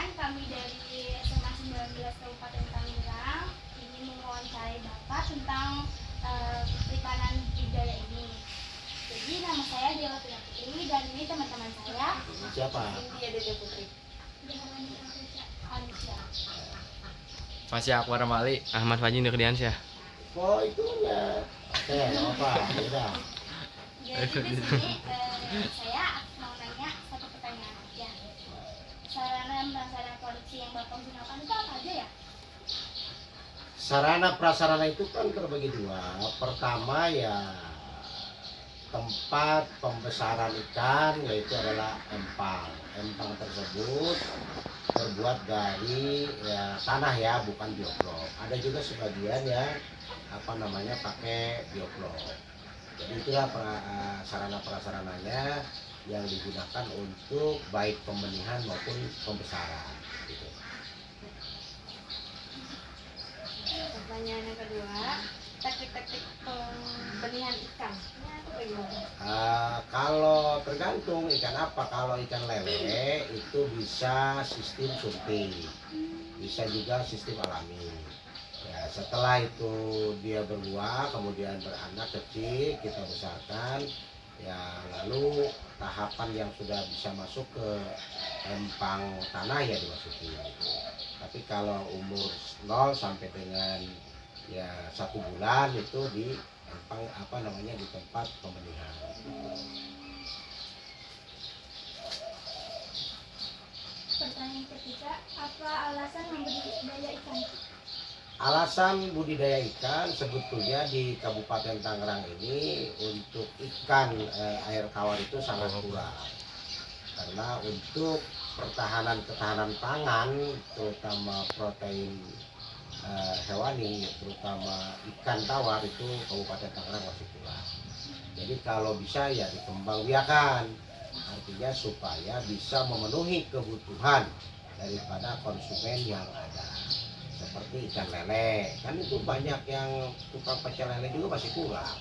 perkenalkan, kami dari SMA 19 Kabupaten Tangerang ingin mewawancarai Bapak tentang perikanan budidaya ini. Jadi nama saya Dewa Putri dan ini teman-teman saya. Siapa? India Dede Putri. Anisya. Masih aku Ramali, Ahmad Faji Nurdiansyah. Oh itunya. Oke, apa? Udah. Jadi di sini saya mau nanya satu pertanyaan aja. Sarana dan prasarana produksi yang Bapak gunakan itu apa aja ya? Sarana prasarana itu kan terbagi dua. Pertama ya tempat pembesaran ikan, yaitu adalah empang. Empang tersebut terbuat dari tanah ya, bukan bioblok. Ada juga sebagian yang pakai bioblok. Jadi itulah sarana prasarananya yang digunakan untuk baik pembenihan maupun pembesaran. Gitu. Pertanyaan yang kedua, teknik-teknik pembenihan ikan. Kalau tergantung ikan apa. Kalau ikan lele itu bisa sistem suntik, bisa juga sistem alami. Ya, setelah itu dia berbuah, kemudian beranak kecil, kita besarkan. Ya, lalu tahapan yang sudah bisa masuk ke empang tanah ya dimasuki. Tapi kalau umur 0 sampai dengan ya 1 bulan itu di empang di tempat pembenihan. Pertanyaan ketiga, apa alasan membudidaya ikan? Alasan budidaya ikan sebetulnya di Kabupaten Tangerang ini untuk ikan air tawar itu sangat kurang. Karena untuk ketahanan pangan, terutama protein hewani, terutama ikan tawar itu Kabupaten Tangerang masih kurang. Jadi kalau bisa ya dikembangbiakan, artinya supaya bisa memenuhi kebutuhan daripada konsumen yang ada. Seperti ikan lele, kan itu banyak yang tukang pecel lele juga masih kurang,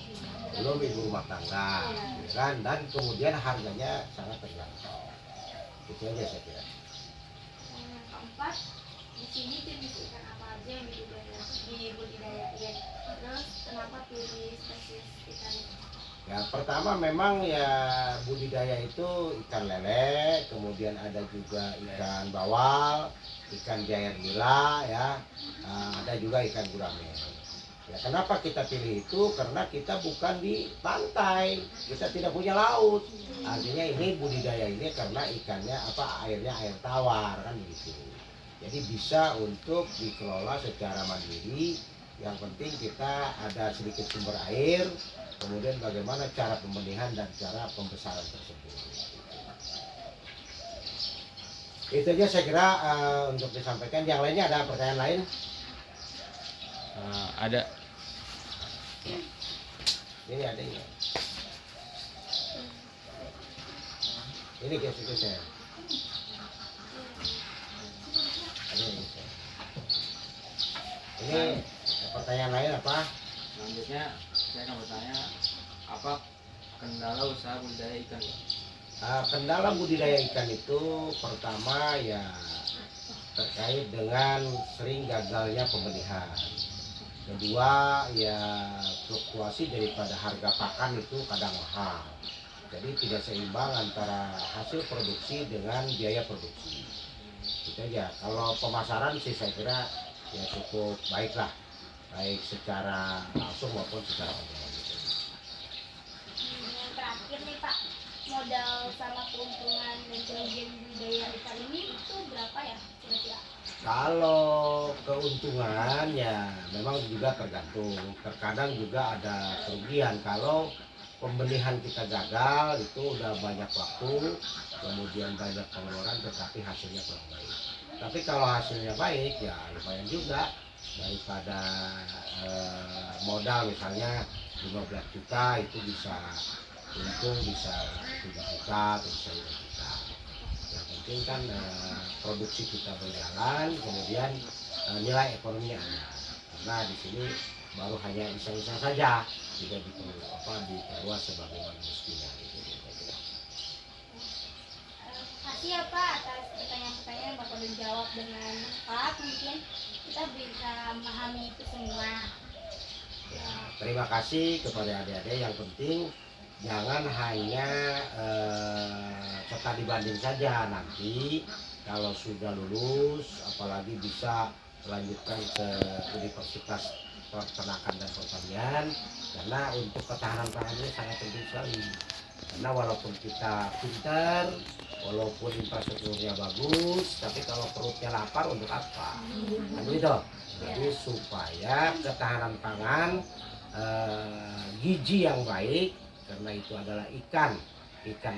belum ibu rumah tangga, kan? Dan kemudian harganya sangat terjangkau. Itu aja saya kira. Yang keempat, di sini jenis ikan apa aja yang dibudidayain? Terus kenapa pilih spesies ikan itu? Ya pertama memang ya budidaya itu ikan lele, kemudian ada juga ikan bawal, ikan jair nila ya, ada juga ikan gurame. Ya kenapa kita pilih itu? Karena kita bukan di pantai, kita tidak punya laut. Artinya ini budidaya ini karena ikannya airnya air tawar kan begitu. Jadi bisa untuk dikelola secara mandiri. Yang penting kita ada sedikit sumber air, kemudian bagaimana cara pembenihan dan cara pembesaran tersebut. Itu aja saya kira untuk disampaikan. Yang lainnya ada pertanyaan lain? Ada. Ini ada ya. Ini kisah. Ada yang bisa. Ini pertanyaan lain apa? Selanjutnya saya akan bertanya, apa kendala usaha budidaya ikan? Kendala budidaya ikan itu pertama ya terkait dengan sering gagalnya pembenihan. Kedua ya fluktuasi daripada harga pakan itu kadang mahal. Jadi tidak seimbang antara hasil produksi dengan biaya produksi. Itu aja. Kalau pemasaran sih saya kira ya cukup baiklah, baik secara langsung maupun secara online. Yang terakhir nih Pak, modal sama keuntungan dan kerugian budidaya ikan ini itu berapa ya kira-kira? Kalau keuntungan ya memang juga tergantung, terkadang juga ada kerugian. Kalau pembenihan kita gagal itu udah banyak waktu, kemudian banyak pengeluaran tetapi hasilnya kurang baik. Tapi kalau hasilnya baik ya lumayan juga, daripada modal misalnya 15 juta itu bisa untung bisa 7 juta atau bisa 5 juta. Yang penting kan produksi kita berjalan, kemudian nilai ekonominya ada. Karena di sini baru hanya iseng-iseng saja, tidak diperluas sebagaimana mestinya. Terima kasih ya Pak atas pertanyaan makanya Bapak udah jawab dengan lengkap, mungkin kita bisa memahami itu semua. Ya, terima kasih kepada adik-adik. Yang penting jangan hanya serta dibanding saja, nanti kalau sudah lulus apalagi bisa melanjutkan ke Universitas Peternakan dan Pertanian, karena untuk ketahanan pangan ini sangat penting sekali. Karena walaupun kita pintar, walaupun infrastrukturnya bagus, tapi kalau perutnya lapar untuk apa? Kan begitu. Jadi supaya ketahanan pangan, gizi yang baik, karena itu adalah ikan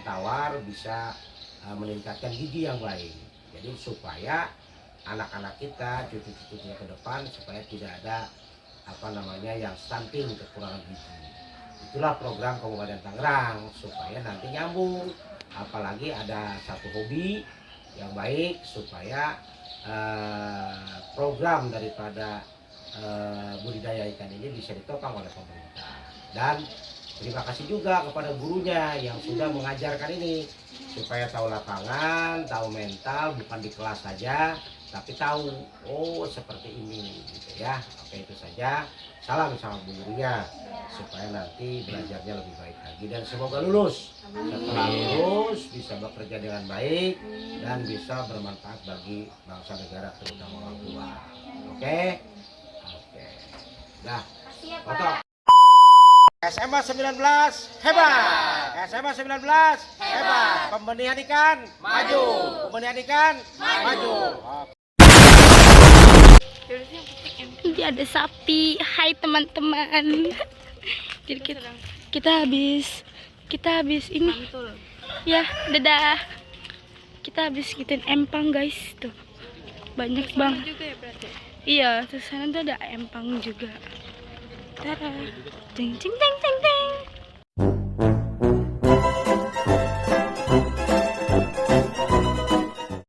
tawar bisa meningkatkan gizi yang baik. Jadi supaya anak-anak kita, cucu-cucunya ke depan, supaya tidak ada yang stunting, kekurangan gizi. Itulah program Kabupaten Tangerang supaya nanti nyambung. Apalagi ada satu hobi yang baik supaya program daripada budidaya ikan ini bisa ditopang oleh pemerintah. Dan terima kasih juga kepada gurunya yang sudah mengajarkan ini supaya tahu lapangan, tahu mental, bukan di kelas saja, tapi tahu oh seperti ini gitu ya. Oke, itu saja. Salam sama bu gurunya supaya nanti belajarnya lebih baik lagi dan semoga lulus. Setelah lulus bisa bekerja dengan baik dan bisa bermanfaat bagi bangsa negara terutama orang tua. Oke? Oke. Dah. Kasih ya Foto. Pak. SMA 19 hebat. SMA 19 hebat. Pembenihan ikan maju. Pembenihan ikan maju. Nanti ada sapi. Hai teman-teman. Jadi kita habis ini. Ya, dadah. Kita habis ngikutin empang guys tuh. Banyak banget. juga ya berarti. Iya, terus sana tuh ada empang juga. Tara. Ceng ceng ceng.